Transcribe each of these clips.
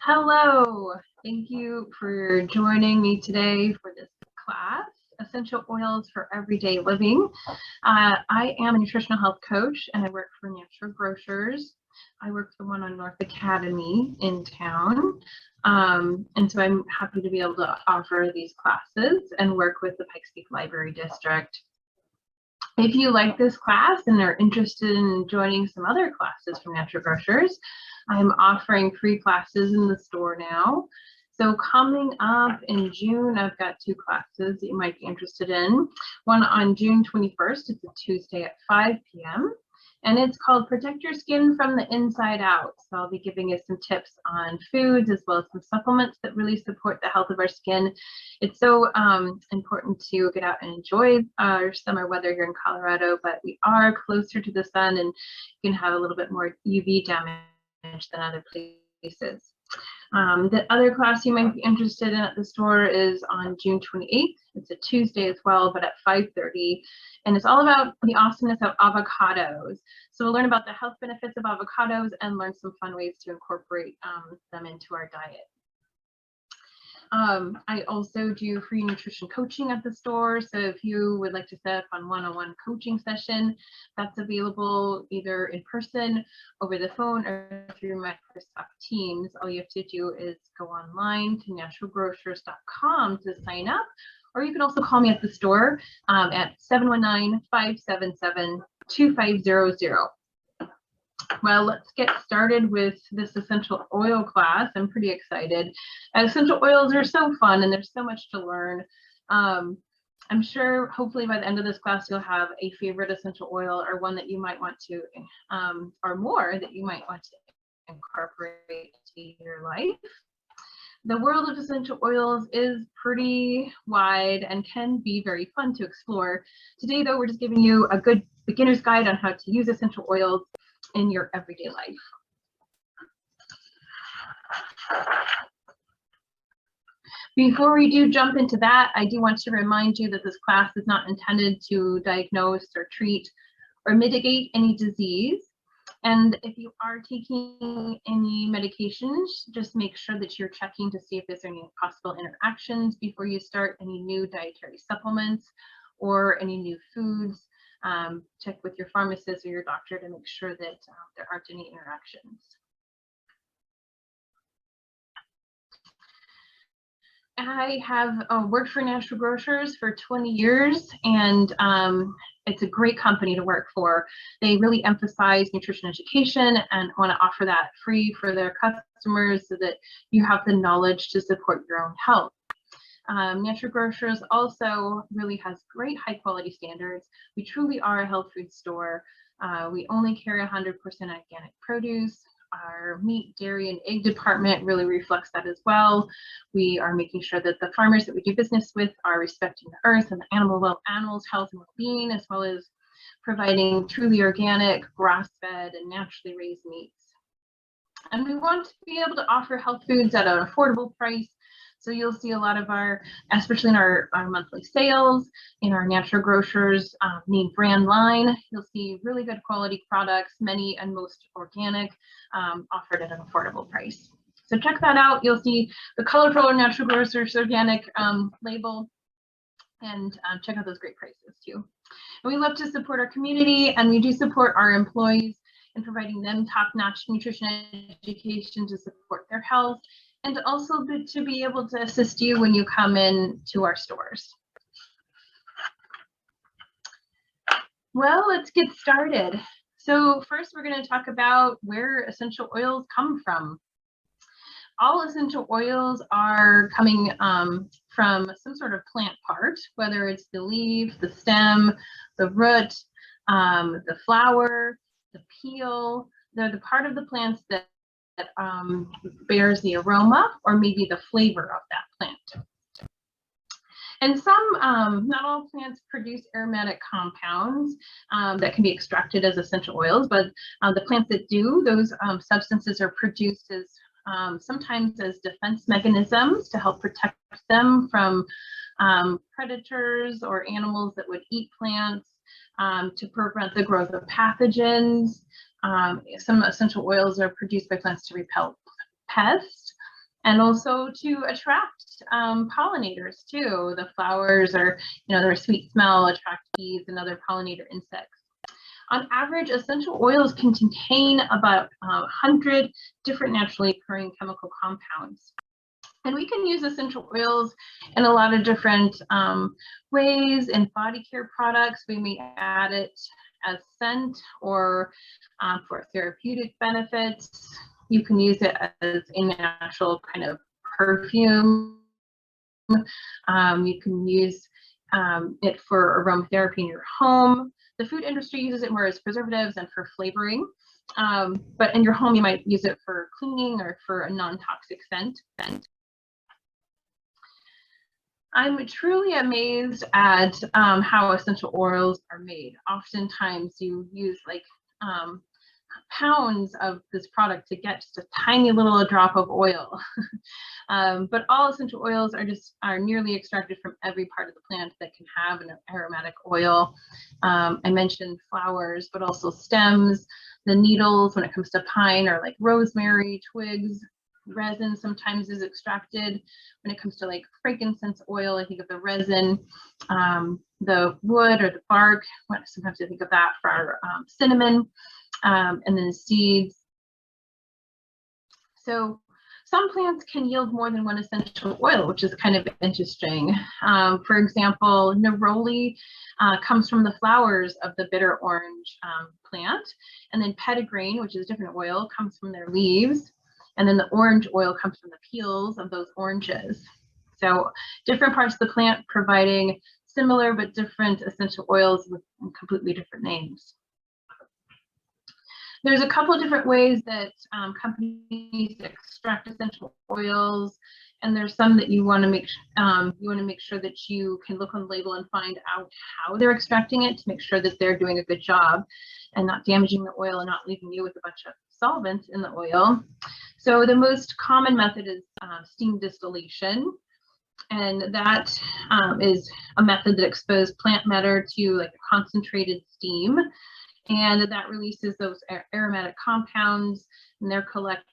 Hello, thank you for joining me today for this class, Essential Oils for Everyday Living. I am a nutritional health coach and I work for Natural Grocers. I work for the one on North Academy in town. And so I'm happy to be able to offer these classes and work with the Pikes Peak Library District. If you like this class and are interested in joining some other classes from Natural Grocers, I'm offering free classes in the store now. So coming up in June, I've got two classes that you might be interested in. One on June 21st, it's a Tuesday at 5 p.m. And it's called Protect Your Skin from the Inside Out. So I'll be giving you some tips on foods as well as some supplements that really support the health of our skin. It's so important to get out and enjoy our summer weather here in Colorado, but we are closer to the sun and you can have a little bit more UV damage than other places. The other class you might be interested in at the store is on June 28th. It's a Tuesday as well, but at 5:30. And it's all about the awesomeness of avocados. So we'll learn about the health benefits of avocados and learn some fun ways to incorporate them into our diet. I also do free nutrition coaching at the store. So if you would like to set up on one-on-one coaching session, that's available either in person, over the phone, or through Microsoft Teams. All you have to do is go online to naturalgrocers.com to sign up, or you can also call me at the store at 719-577-2500. Well, let's get started with this essential oil class. I'm pretty excited. Essential oils are so fun and there's so much to learn. I'm sure hopefully by the end of this class, you'll have a favorite essential oil or one that you might want to, or more that you might want to incorporate to your life. The world of essential oils is pretty wide and can be very fun to explore. Today, though, we're just giving you a good beginner's guide on how to use essential oils in your everyday life. Before we do jump into that, I do want to remind you that this class is not intended to diagnose or treat or mitigate any disease. And if you are taking any medications, just make sure that you're checking to see if there's any possible interactions before you start any new dietary supplements or any new foods. Check with your pharmacist or your doctor to make sure that there aren't any interactions. I have worked for Natural Grocers for 20 years, and it's a great company to work for. They really emphasize nutrition education and want to offer that free for their customers so that you have the knowledge to support your own health. Natural Grocers also really has great high quality standards. We truly are a health food store. We only carry 100% organic produce. Our meat, dairy, and egg department really reflects that as well. We are making sure that the farmers that we do business with are respecting the earth and the animals' health and well-being, as well as providing truly organic, grass-fed, and naturally raised meats. And we want to be able to offer health foods at an affordable price. So you'll see a lot of our, especially in our monthly sales, in our Natural Grocers main brand line, you'll see really good quality products, many and most organic, offered at an affordable price. So check that out. You'll see the colorful Natural Grocers organic label, and check out those great prices too. And we love to support our community, and we do support our employees in providing them top-notch nutrition education to support their health, and also to be able to assist you when you come in to our stores. Well, let's get started. So first, we're going to talk about where essential oils come from. All essential oils are coming from some sort of plant part, whether it's the leaf, the stem, the root, the flower, the peel. They're the part of the plants that bears the aroma or maybe the flavor of that plant. And some, not all plants produce aromatic compounds that can be extracted as essential oils, but the plants that do, those substances are produced as sometimes as defense mechanisms to help protect them from predators or animals that would eat plants, to prevent the growth of pathogens. Some essential oils are produced by plants to repel pests. and also to attract pollinators too. The flowers or, their sweet smell attract bees and other pollinator insects. On average, essential oils can contain about 100 different naturally occurring chemical compounds. And we can use essential oils in a lot of different ways. In body care products, we may add it as scent or for therapeutic benefits. You can use it as a natural kind of perfume. You can use it for aromatherapy in your home. The food industry uses it more as preservatives and for flavoring. But in your home, you might use it for cleaning or for a non-toxic scent. I'm truly amazed at how essential oils are made. Oftentimes you use like pounds of this product to get just a tiny little drop of oil. But all essential oils are nearly extracted from every part of the plant that can have an aromatic oil. I mentioned flowers, but also stems, the needles when it comes to pine, or like rosemary, twigs. Resin sometimes is extracted. When it comes to like frankincense oil, I think of the resin, the wood or the bark. Sometimes I think of that for cinnamon, and then seeds. So some plants can yield more than one essential oil, which is kind of interesting. For example, neroli comes from the flowers of the bitter orange plant, and then petitgrain, which is a different oil, comes from their leaves. And then the orange oil comes from the peels of those oranges. So different parts of the plant providing similar but different essential oils with completely different names. There's a couple of different ways that companies extract essential oils, and there's some that you want to make sure that you can look on the label and find out how they're extracting it to make sure that they're doing a good job and not damaging the oil and not leaving you with a bunch of solvents in the oil. So the most common method is steam distillation, and that is a method that exposes plant matter to like a concentrated steam, and that releases those aromatic compounds, and they're collected.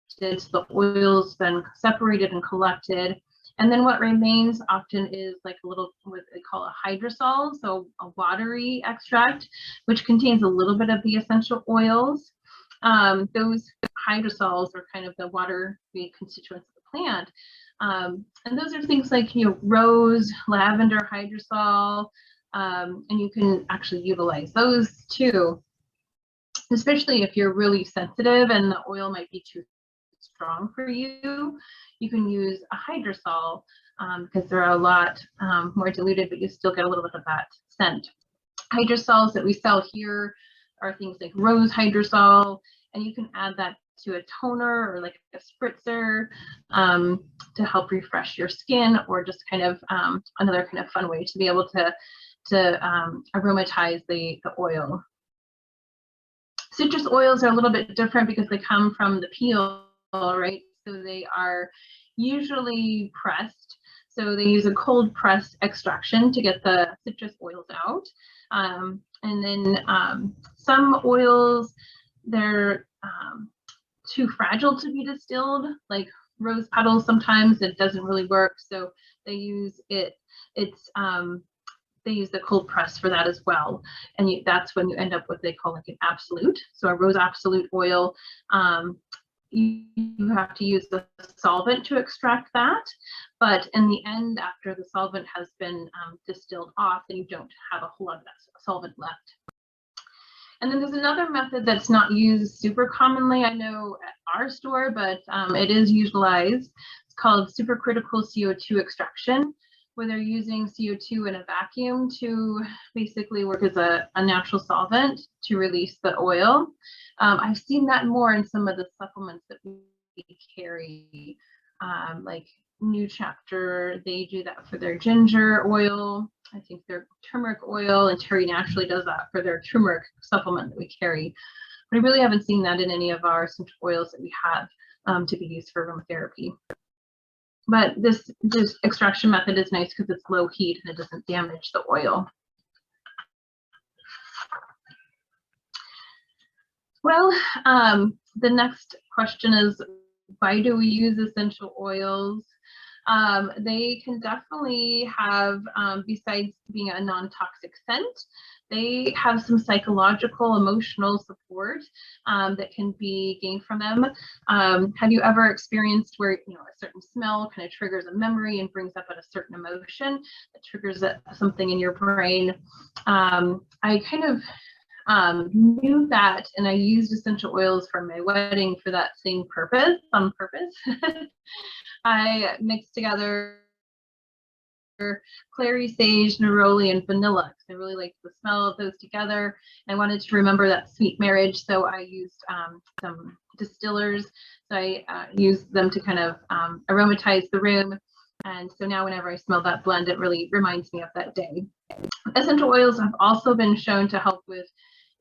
So the oil's then separated and collected, and then what remains often is like a little, what they call a hydrosol, so a watery extract, which contains a little bit of the essential oils. Those hydrosols are kind of the watery constituents of the plant. And those are things like, rose, lavender hydrosol, and you can actually utilize those too, especially if you're really sensitive and the oil might be too strong for you. You can use a hydrosol because they're a lot more diluted, but you still get a little bit of that scent. Hydrosols that we sell here are things like rose hydrosol, and you can add that to a toner or like a spritzer to help refresh your skin, or just kind of another kind of fun way to be able to aromatize the oil. Citrus oils are a little bit different because they come from the peel, right? So they are usually pressed. So they use a cold press extraction to get the citrus oils out. And then some oils, they're too fragile to be distilled, like rose petals. Sometimes it doesn't really work, so they use it. They use the cold press for that as well, and that's when you end up with what they call like an absolute. So a rose absolute oil, you have to use the solvent to extract that, but in the end, after the solvent has been distilled off, then you don't have a whole lot of that solvent left. And then there's another method that's not used super commonly, I know, at our store, but it is utilized. It's called supercritical CO2 extraction, where they're using CO2 in a vacuum to basically work as a natural solvent to release the oil. I've seen that more in some of the supplements that we carry, like New Chapter, they do that for their ginger oil. I think their turmeric oil, and Terry Naturally does that for their turmeric supplement that we carry. But I really haven't seen that in any of our essential oils that we have to be used for aromatherapy. But this extraction method is nice because it's low heat and it doesn't damage the oil. Well, the next question is, Why do we use essential oils? They can definitely have, besides being a non-toxic scent, they have some psychological, emotional support that can be gained from them. Have you ever experienced where, you know, a certain smell kind of triggers a memory and brings up a certain emotion that triggers something in your brain? I kind of knew that, and I used essential oils for my wedding for that same purpose, on purpose. I mixed together clary, sage, neroli, and vanilla because I really liked the smell of those together. I wanted to remember that sweet marriage, so I used some distillers. So I used them to kind of aromatize the room. And so now whenever I smell that blend, it really reminds me of that day. Essential oils have also been shown to help with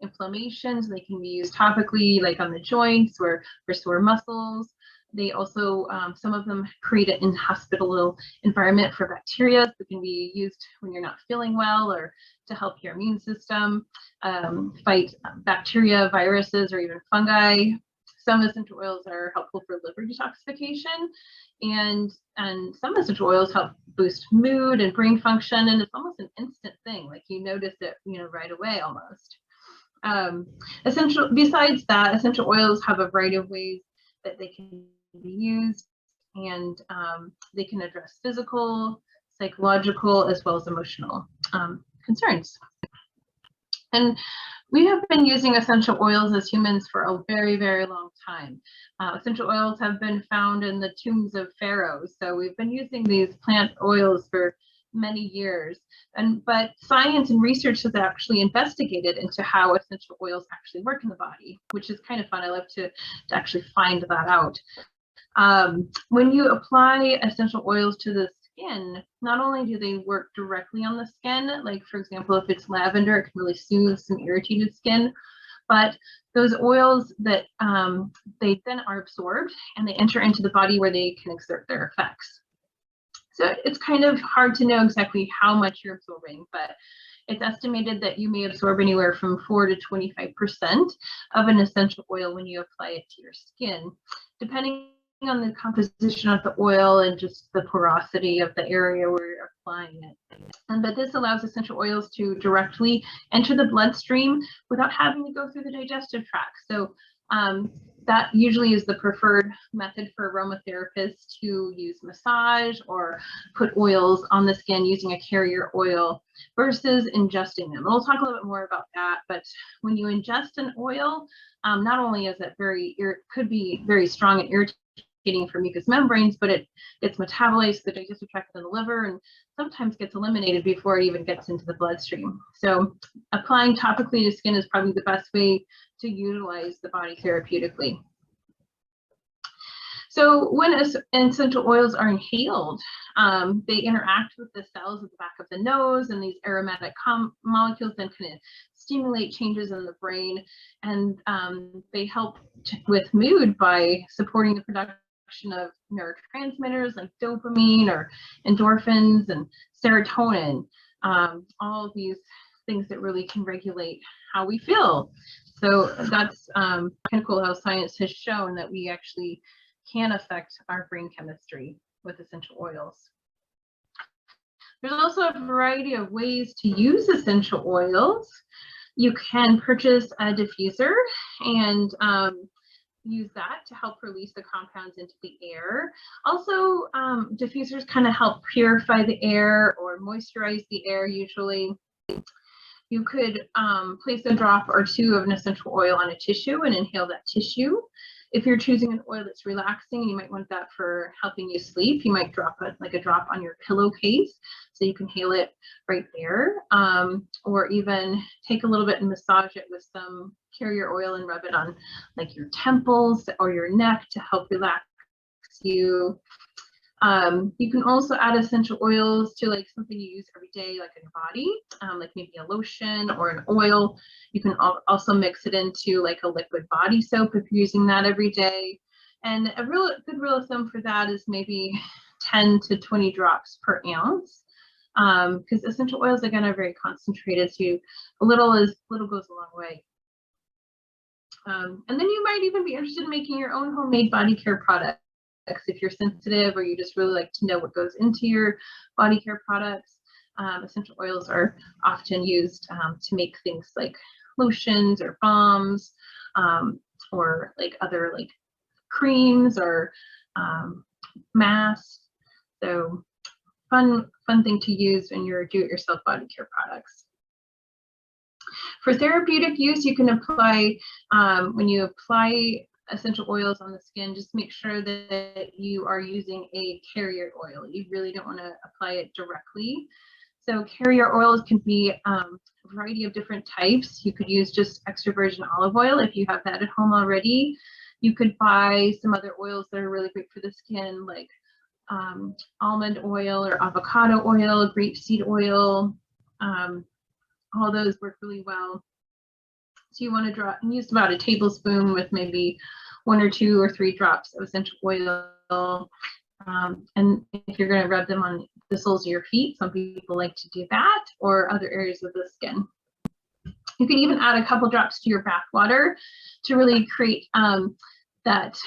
inflammations. They can be used topically, like on the joints or for sore muscles. They also, some of them create an inhospitable environment for bacteria that can be used when you're not feeling well or to help your immune system fight bacteria, viruses, or even fungi. Some essential oils are helpful for liver detoxification, and some essential oils help boost mood and brain function, and it's almost an instant thing, like you notice it, you know, right away almost. Besides that, essential oils have a variety of ways that they can be used, and they can address physical, psychological, as well as emotional concerns. And we have been using essential oils as humans for a very, very long time. Essential oils have been found in the tombs of pharaohs, so we've been using these plant oils for many years. But science and research has actually investigated into how essential oils actually work in the body, which is kind of fun. I love to actually find that out. When you apply essential oils to the skin, not only do they work directly on the skin, like for example, if it's lavender, it can really soothe some irritated skin, but those oils that they then are absorbed and they enter into the body where they can exert their effects. So it's kind of hard to know exactly how much you're absorbing, but it's estimated that you may absorb anywhere from 4 to 25% of an essential oil when you apply it to your skin, depending on the composition of the oil and just the porosity of the area where you're applying it. But this allows essential oils to directly enter the bloodstream without having to go through the digestive tract. So that usually is the preferred method for aromatherapists to use massage or put oils on the skin using a carrier oil versus ingesting them. We'll talk a little bit more about that, but when you ingest an oil, not only is it could be very strong and irritating for mucous membranes, but it gets metabolized to the digestive tract and the liver, and sometimes gets eliminated before it even gets into the bloodstream. So applying topically to skin is probably the best way to utilize the body therapeutically. So when essential oils are inhaled, they interact with the cells at the back of the nose, and these aromatic molecules then kind of stimulate changes in the brain, and they help with mood by supporting the production of neurotransmitters like dopamine or endorphins and serotonin, all of these things that really can regulate how we feel. So that's kind of cool how science has shown that we actually can affect our brain chemistry with essential oils. There's also a variety of ways to use essential oils. You can purchase a diffuser and use that to help release the compounds into the air. Also, diffusers kind of help purify the air or moisturize the air usually. You could place a drop or two of an essential oil on a tissue and inhale that tissue. If you're choosing an oil that's relaxing, you might want that for helping you sleep. You might drop a drop on your pillowcase so you can inhale it right there, or even take a little bit and massage it with some carrier oil and rub it on like your temples or your neck to help relax you. You can also add essential oils to like something you use every day, like in your body, like maybe a lotion or an oil. You can also mix it into like a liquid body soap if you're using that every day. And a good rule of thumb for that is maybe 10 to 20 drops per ounce, because essential oils again are very concentrated, so a little goes a long way. And then you might even be interested in making your own homemade body care products if you're sensitive or you just really like to know what goes into your body care products. Essential oils are often used to make things like lotions or balms, or like other like creams or masks. So fun thing to use when you're do-it-yourself body care products. For therapeutic use, you can apply, when you apply essential oils on the skin, just make sure that you are using a carrier oil. You really don't want to apply it directly. So carrier oils can be a variety of different types. You could use just extra virgin olive oil if you have that at home already. You could buy some other oils that are really great for the skin, like almond oil or avocado oil, grapeseed oil. All those work really well. So you want to use about a tablespoon with maybe 1 or 2 or 3 drops of essential oil. And if you're going to rub them on the soles of your feet, some people like to do that, or other areas of the skin. You can even add a couple drops to your bath water to really create that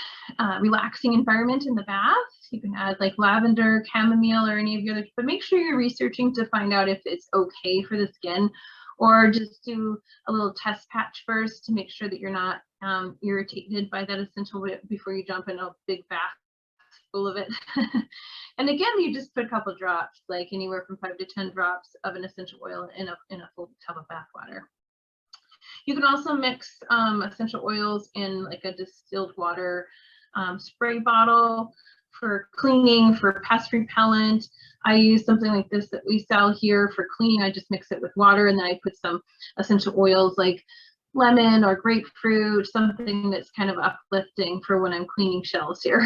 relaxing environment in the bath. You can add like lavender, chamomile, or any of your other, but make sure you're researching to find out if it's okay for the skin, or just do a little test patch first to make sure that you're not irritated by that essential oil before you jump in a big bath full of it. And again, you just put a couple drops, like anywhere from 5 to 10 drops of an essential oil in a full tub of bath water. You can also mix essential oils in like a distilled water spray bottle for cleaning, for pest repellent. I use something like this that we sell here for cleaning. I just mix it with water, and then I put some essential oils like lemon or grapefruit, something that's kind of uplifting for when I'm cleaning shelves here.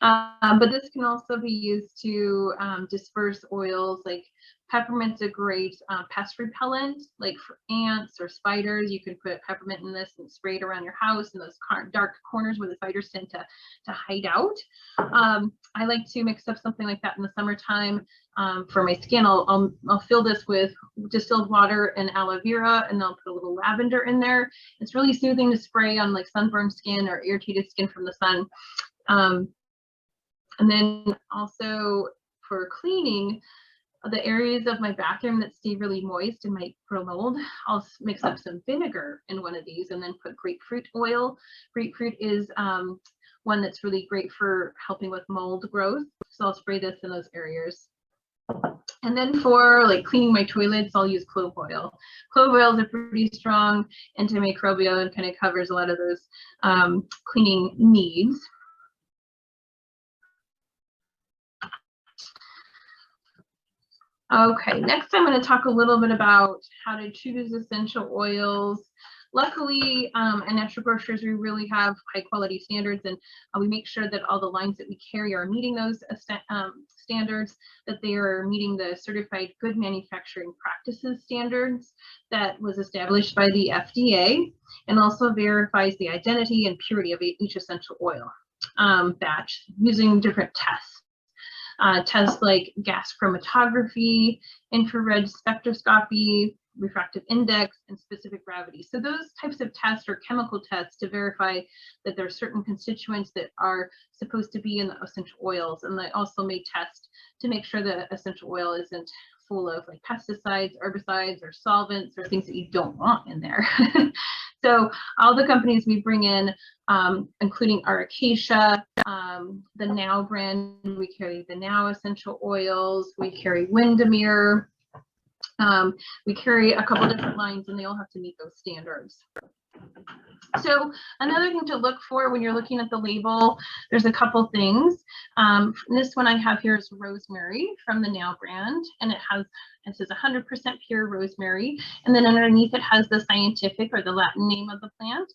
But this can also be used to disperse oils. Like peppermint's a great pest repellent, like for ants or spiders. You can put peppermint in this and spray it around your house in those dark corners where the spiders tend to hide out. I like to mix up something like that in the summertime for my skin. I'll fill this with distilled water and aloe vera, and I'll put a little lavender in there. It's really soothing to spray on like sunburned skin or irritated skin from the sun. And then also for cleaning the areas of my bathroom that stay really moist and might grow mold, I'll mix up some vinegar in one of these and then put grapefruit oil. Grapefruit is one that's really great for helping with mold growth. So I'll spray this in those areas. And then for like cleaning my toilets, I'll use clove oil. Clove oil is a pretty strong antimicrobial and kind of covers a lot of those cleaning needs. Okay, next I'm going to talk a little bit about how to choose essential oils. Luckily, at Natural Grocers, we really have high quality standards, and we make sure that all the lines that we carry are meeting those standards, that they are meeting the certified good manufacturing practices standards that was established by the FDA, and also verifies the identity and purity of each essential oil batch using different tests. Tests like gas chromatography, infrared spectroscopy, refractive index, and specific gravity. So those types of tests are chemical tests to verify that there are certain constituents that are supposed to be in the essential oils. And they also may test to make sure that essential oil isn't full of like pesticides, herbicides, or solvents, or things that you don't want in there. So all the companies we bring in, including our Acacia, the Now brand, we carry the Now essential oils, we carry Windermere, we carry a couple different lines, and they all have to meet those standards. So another thing to look for when you're looking at the label, there's a couple things. This one I have here is rosemary from the Now brand, and it says 100% pure rosemary, and then underneath it has the scientific or the Latin name of the plant,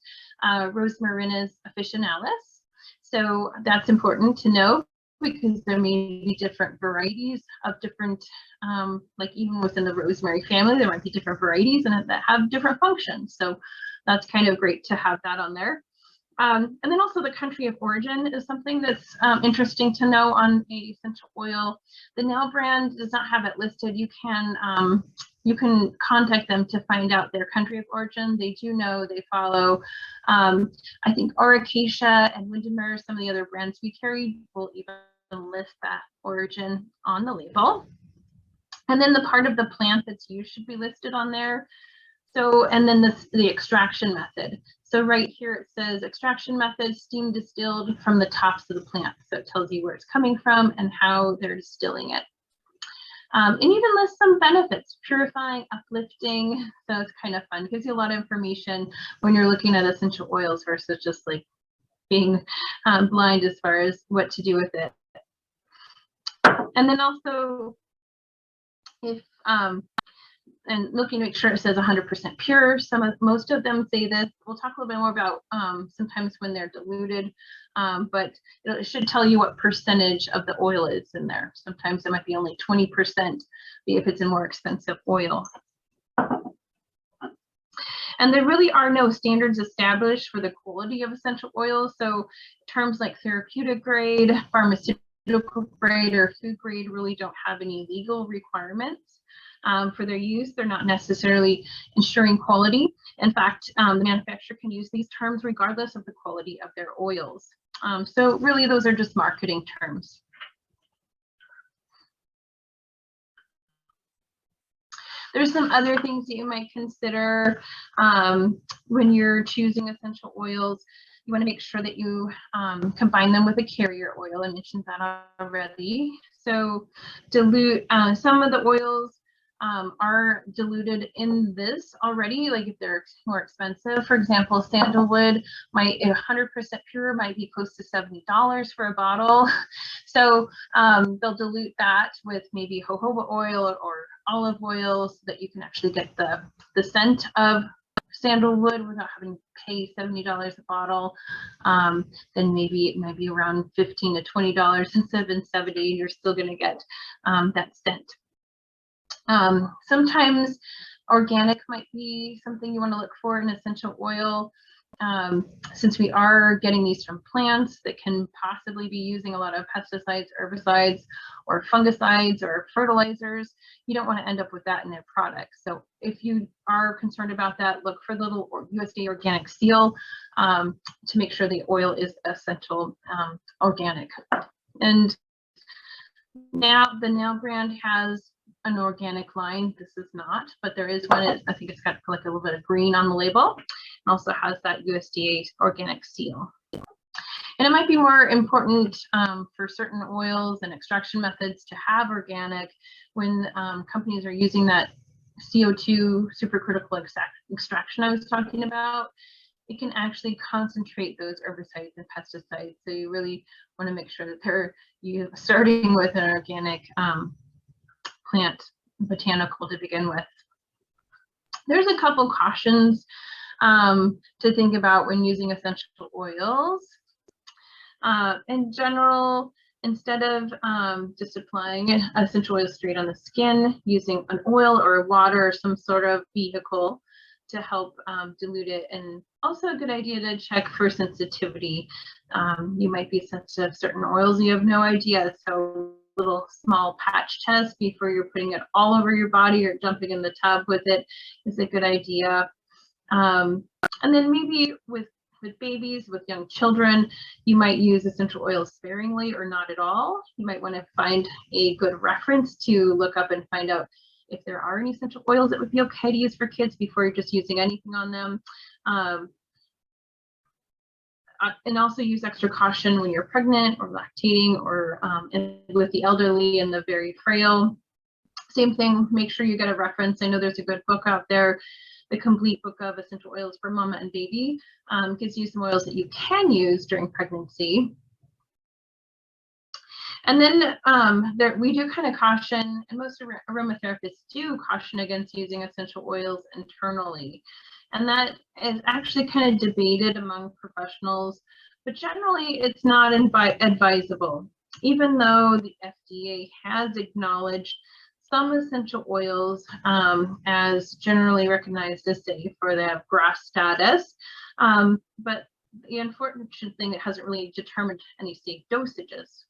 Rosmarinus officinalis. So that's important to know, because there may be different varieties of different, like even within the rosemary family, there might be different varieties and that have different functions. So that's kind of great to have that on there. And then also the country of origin is something that's interesting to know on a essential oil. The Now brand does not have it listed. You you can contact them to find out their country of origin. They do know, they follow. I think Auricacia and Windermere, some of the other brands we carry, will even list that origin on the label. And then the part of the plant that's used should be listed on there. So, and then the extraction method. So right here it says extraction method, steam distilled from the tops of the plant. So it tells you where it's coming from and how they're distilling it. And even lists some benefits, purifying, uplifting. So it's kind of fun. Gives you a lot of information when you're looking at essential oils versus just like being blind as far as what to do with it. And then also, if and looking to make sure it says 100% pure. Most of them say this. We'll talk a little bit more about sometimes when they're diluted, but it should tell you what percentage of the oil is in there. Sometimes it might be only 20% if it's a more expensive oil. And there really are no standards established for the quality of essential oils. So terms like therapeutic grade, pharmaceutical grade, or food grade really don't have any legal requirements. For their use. They're not necessarily ensuring quality. In fact, the manufacturer can use these terms regardless of the quality of their oils. So really, those are just marketing terms. There's some other things that you might consider when you're choosing essential oils. You want to make sure that you combine them with a carrier oil. I mentioned that already. So dilute some of the oils are diluted in this already, like if they're more expensive. For example, sandalwood might 100% pure might be close to $70 for a bottle. So they'll dilute that with maybe jojoba oil or olive oil so that you can actually get the scent of sandalwood without having to pay $70 a bottle. Then maybe it might be around $15 to $20 instead of $70. You're still going to get that scent. Sometimes organic might be something you want to look for in essential oil. Since we are getting these from plants that can possibly be using a lot of pesticides, herbicides, or fungicides or fertilizers, you don't want to end up with that in their products. So if you are concerned about that, look for the little USDA organic seal to make sure the oil is essential organic. And now the Now brand has an organic line. This is not, but there is one. I think it's got like a little bit of green on the label, and also has that USDA organic seal. And it might be more important for certain oils and extraction methods to have organic when companies are using that CO2 supercritical extraction I was talking about. It can actually concentrate those herbicides and pesticides. So you really want to make sure that they're starting with an organic plant botanical to begin with. There's a couple cautions to think about when using essential oils. In general, instead of just applying essential oil straight on the skin, using an oil or water or some sort of vehicle to help dilute it. And also a good idea to check for sensitivity. You might be sensitive to certain oils, you have no idea. So little small patch test before you're putting it all over your body or jumping in the tub with it is a good idea. And then maybe with babies, with young children, you might use essential oils sparingly or not at all. You might want to find a good reference to look up and find out if there are any essential oils that would be okay to use for kids before you're just using anything on them. And also use extra caution when you're pregnant or lactating or with the elderly and the very frail. Same thing, make sure you get a reference. I know there's a good book out there, The Complete Book of Essential Oils for Mama and Baby. Gives you some oils that you can use during pregnancy. And then we do kind of caution, and most aromatherapists do caution against using essential oils internally. And that is actually kind of debated among professionals, but generally it's not advisable, even though the FDA has acknowledged some essential oils as generally recognized as safe, or they have GRAS status. But the unfortunate thing, it hasn't really determined any safe dosages.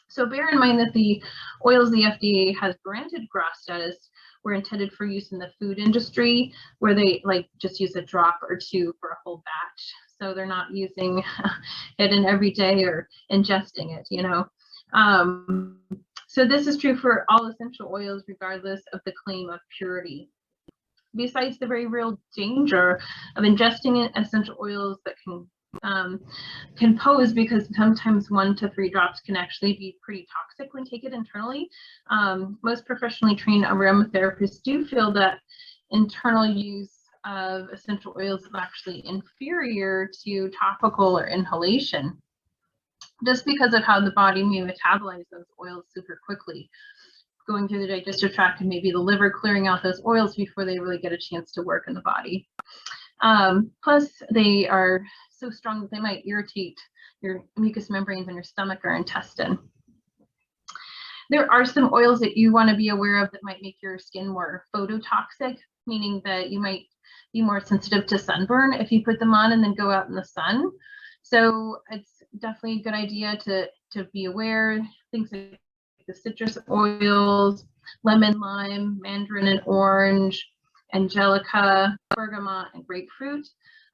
So bear in mind that the oils the FDA has granted GRAS status were intended for use in the food industry, where they like just use a drop or two for a whole batch. So they're not using it in every day or ingesting it, you know. So this is true for all essential oils, regardless of the claim of purity. Besides the very real danger of ingesting essential oils that can pose, because sometimes 1 to 3 drops can actually be pretty toxic when taken internally. Most professionally trained aromatherapists do feel that internal use of essential oils is actually inferior to topical or inhalation, just because of how the body may metabolize those oils super quickly, going through the digestive tract and maybe the liver clearing out those oils before they really get a chance to work in the body. Plus, they are so strong that they might irritate your mucous membranes in your stomach or intestine. There are some oils that you want to be aware of that might make your skin more phototoxic, meaning that you might be more sensitive to sunburn if you put them on and then go out in the sun. So it's definitely a good idea to be aware. Things like the citrus oils, lemon, lime, mandarin and orange, angelica, bergamot, and grapefruit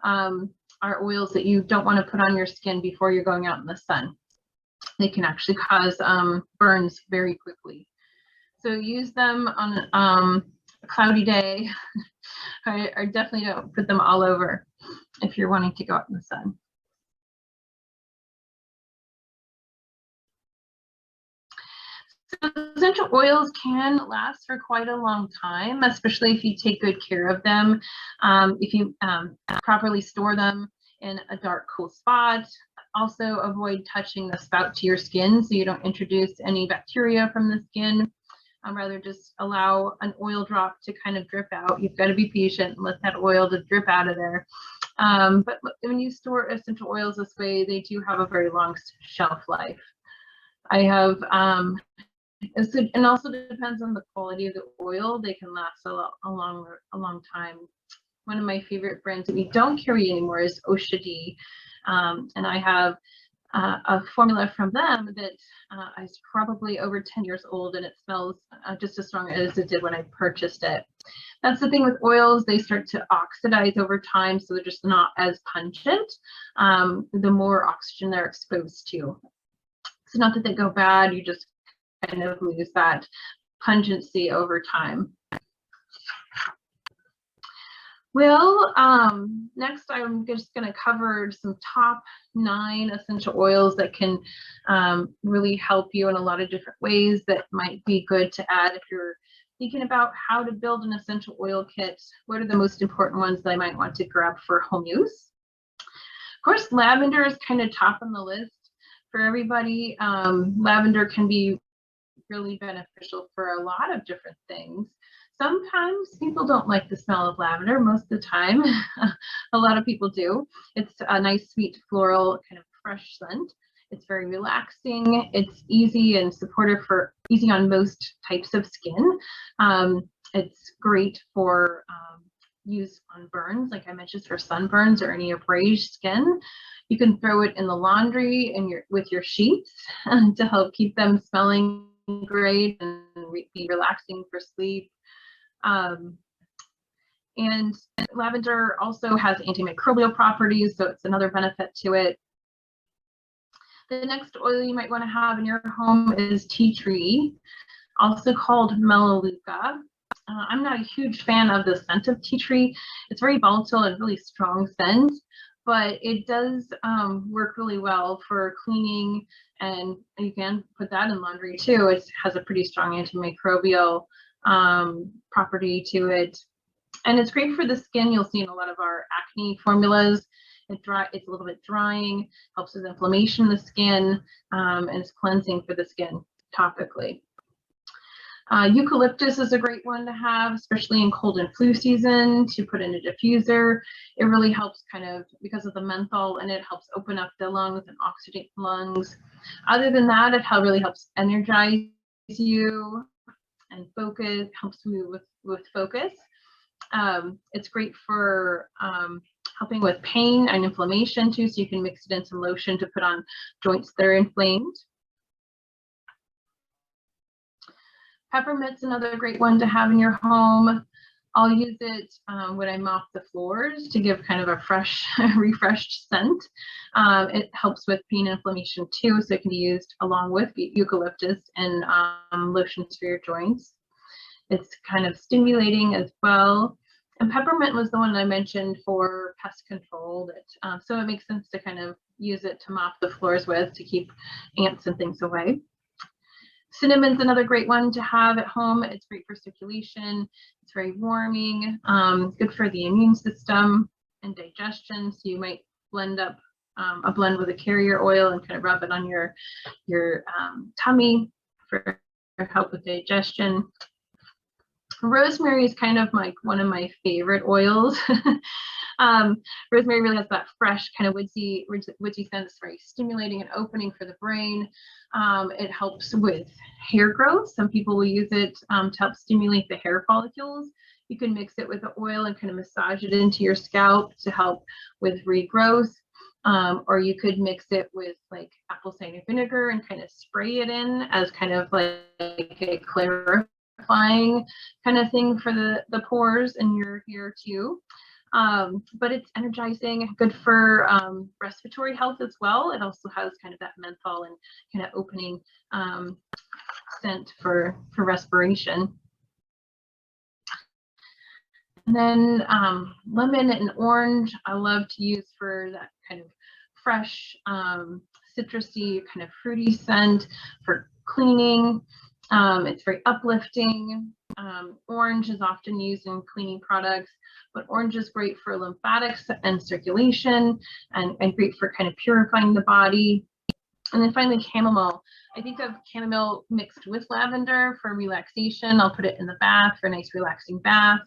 are oils that you don't want to put on your skin before you're going out in the sun. They can actually cause burns very quickly. So use them on a cloudy day. I definitely don't put them all over if you're wanting to go out in the sun. So essential oils can last for quite a long time, especially if you take good care of them. If you properly store them in a dark, cool spot. Also avoid touching the spout to your skin so you don't introduce any bacteria from the skin. Rather just allow an oil drop to kind of drip out. You've got to be patient and let that oil to drip out of there. But when you store essential oils this way, they do have a very long shelf life. I have and also depends on the quality of the oil. They can last a long time. One of my favorite brands that we don't carry anymore is Oshadi, and I have a formula from them that is probably over 10 years old, and it smells just as strong as it did when I purchased it. That's the thing with oils, they start to oxidize over time, so they're just not as pungent the more oxygen they're exposed to. So not that they go bad, you just kind of lose that pungency over time. Well, next I'm just going to cover some top 9 essential oils that can really help you in a lot of different ways that might be good to add if you're thinking about how to build an essential oil kit. What are the most important ones that I might want to grab for home use? Of course, lavender is kind of top on the list for everybody. Lavender can be really beneficial for a lot of different things. Sometimes people don't like the smell of lavender. Most of the time, a lot of people do. It's a nice, sweet, floral, kind of fresh scent. It's very relaxing. It's easy and supportive for easy on most types of skin. It's great for use on burns, like I mentioned, for sunburns or any abrased skin. You can throw it in the laundry and with your sheets to help keep them smelling great and be relaxing for sleep. And lavender also has antimicrobial properties, so it's another benefit to it. The next oil you might want to have in your home is tea tree, also called melaleuca. I'm not a huge fan of the scent of tea tree. It's very volatile and really strong scent, but it does work really well for cleaning, and you can put that in laundry too. It has a pretty strong antimicrobial property to it, and it's great for the skin. You'll see in a lot of our acne formulas, it's a little bit drying, helps with inflammation in the skin, and it's cleansing for the skin topically. Eucalyptus is a great one to have, especially in cold and flu season, to put in a diffuser. It really helps kind of, because of the menthol, and it helps open up the lungs and oxygenate the lungs. Other than that, it really helps energize you and focus, helps you with focus. It's great for helping with pain and inflammation too, so you can mix it in some lotion to put on joints that are inflamed. Peppermint's another great one to have in your home. I'll use it when I mop the floors to give kind of a fresh, refreshed scent. It helps with pain and inflammation too, so it can be used along with eucalyptus and lotions for your joints. It's kind of stimulating as well. And peppermint was the one I mentioned for pest control. That so it makes sense to kind of use it to mop the floors with to keep ants and things away. Cinnamon's another great one to have at home. It's great for circulation. It's very warming, good for the immune system and digestion. So you might blend up a blend with a carrier oil and kind of rub it on your tummy for help with digestion. Rosemary is kind of one of my favorite oils. Rosemary really has that fresh kind of woodsy scent. It's very stimulating and opening for the brain. It helps with hair growth. Some people will use it to help stimulate the hair follicles. You can mix it with the oil and kind of massage it into your scalp to help with regrowth. Or you could mix it with like apple cider vinegar and kind of spray it in as kind of like a clarifying kind of thing for the pores in your hair too. But it's energizing, good for respiratory health as well. It also has kind of that menthol and kind of opening scent for respiration. And then lemon and orange, I love to use for that kind of fresh, citrusy, kind of fruity scent for cleaning. It's very uplifting. Orange is often used in cleaning products, but orange is great for lymphatics and circulation and great for kind of purifying the body. And then finally, chamomile. I think of chamomile mixed with lavender for relaxation. I'll put it in the bath for a nice relaxing bath.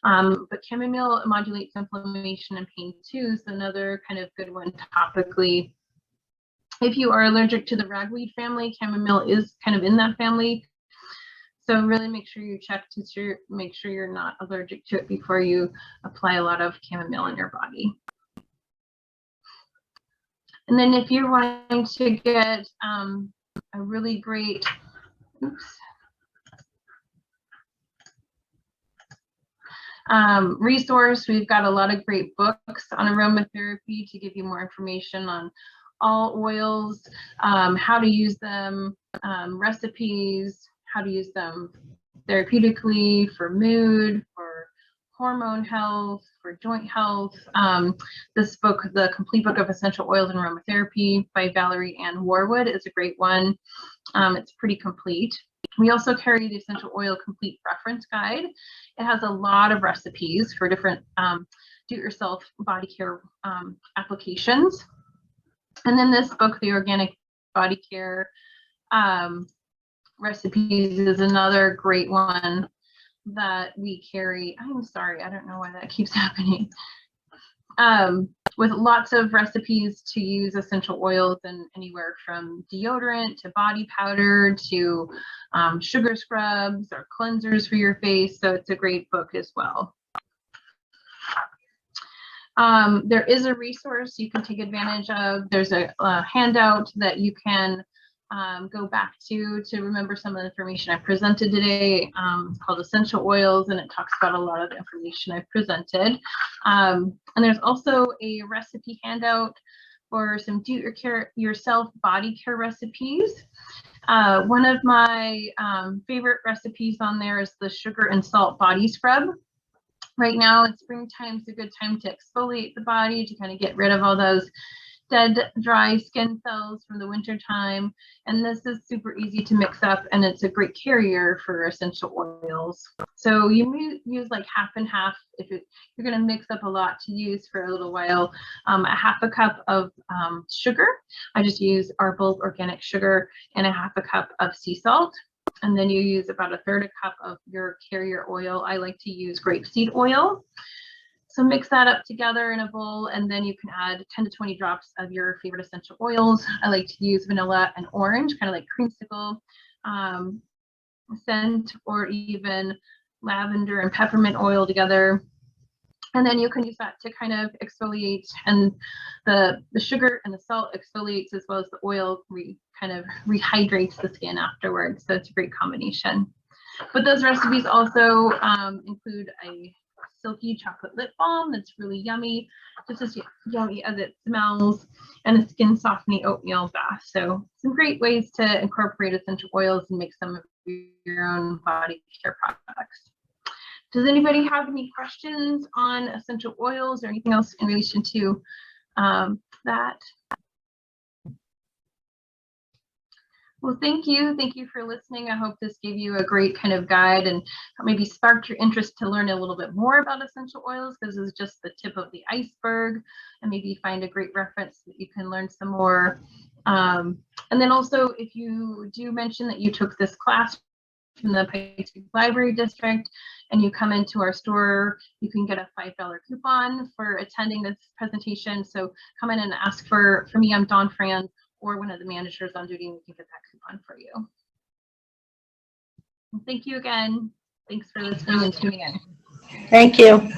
But chamomile modulates inflammation and pain too, so another kind of good one topically. If you are allergic to the ragweed family, chamomile is kind of in that family. So really make sure you check to make sure you're not allergic to it before you apply a lot of chamomile in your body. And then if you're wanting to get a really great, resource, we've got a lot of great books on aromatherapy to give you more information on all oils, how to use them, recipes, how to use them therapeutically for mood, for hormone health, for joint health. This book, The Complete Book of Essential Oils and Aromatherapy by Valerie Ann Warwood, is a great one. It's pretty complete. We also carry the Essential Oil Complete Reference Guide. It has a lot of recipes for different do-it-yourself body care applications. And then this book, The Organic Body Care Recipes, is another great one that we carry. I'm sorry, I don't know why that keeps happening. With lots of recipes to use essential oils in anywhere from deodorant to body powder to sugar scrubs or cleansers for your face. So it's a great book as well. There is a resource you can take advantage of. There's a handout that you can go back to remember some of the information I presented today. It's called Essential Oils, and it talks about a lot of the information I've presented. And there's also a recipe handout for some do-it-yourself body care recipes. One of my favorite recipes on there is the sugar and salt body scrub. Right now, it's springtime, it's a good time to exfoliate the body to kind of get rid of all those dead, dry skin cells from the winter time. And this is super easy to mix up, and it's a great carrier for essential oils. So you use like half and half. If you're going to mix up a lot to use for a little while, a half a cup of sugar. I just use Arbol organic sugar and a half a cup of sea salt. And then you use about a third a cup of your carrier oil. I like to use grapeseed oil. So mix that up together in a bowl, and then you can add 10 to 20 drops of your favorite essential oils. I like to use vanilla and orange, kind of like creamsicle scent, or even lavender and peppermint oil together. And then you can use that to kind of exfoliate, and the sugar and the salt exfoliates as well as the oil kind of rehydrates the skin afterwards. So it's a great combination. But those recipes also include a silky chocolate lip balm that's really yummy, just as yummy as it smells, and a skin softening oatmeal bath. So some great ways to incorporate essential oils and make some of your own body care products. Does anybody have any questions on essential oils or anything else in relation to that? Well, thank you. Thank you for listening. I hope this gave you a great kind of guide and maybe sparked your interest to learn a little bit more about essential oils, because this is just the tip of the iceberg, and maybe find a great reference that you can learn some more. And then also, if you do mention that you took this class from the Pikes Peak Library District and you come into our store, you can get a $5 coupon for attending this presentation. So come in and ask for me. I'm Dawn Fran, or one of the managers on duty, and we can get that coupon for you. Well, thank you again. Thanks for listening and tuning in. Thank you.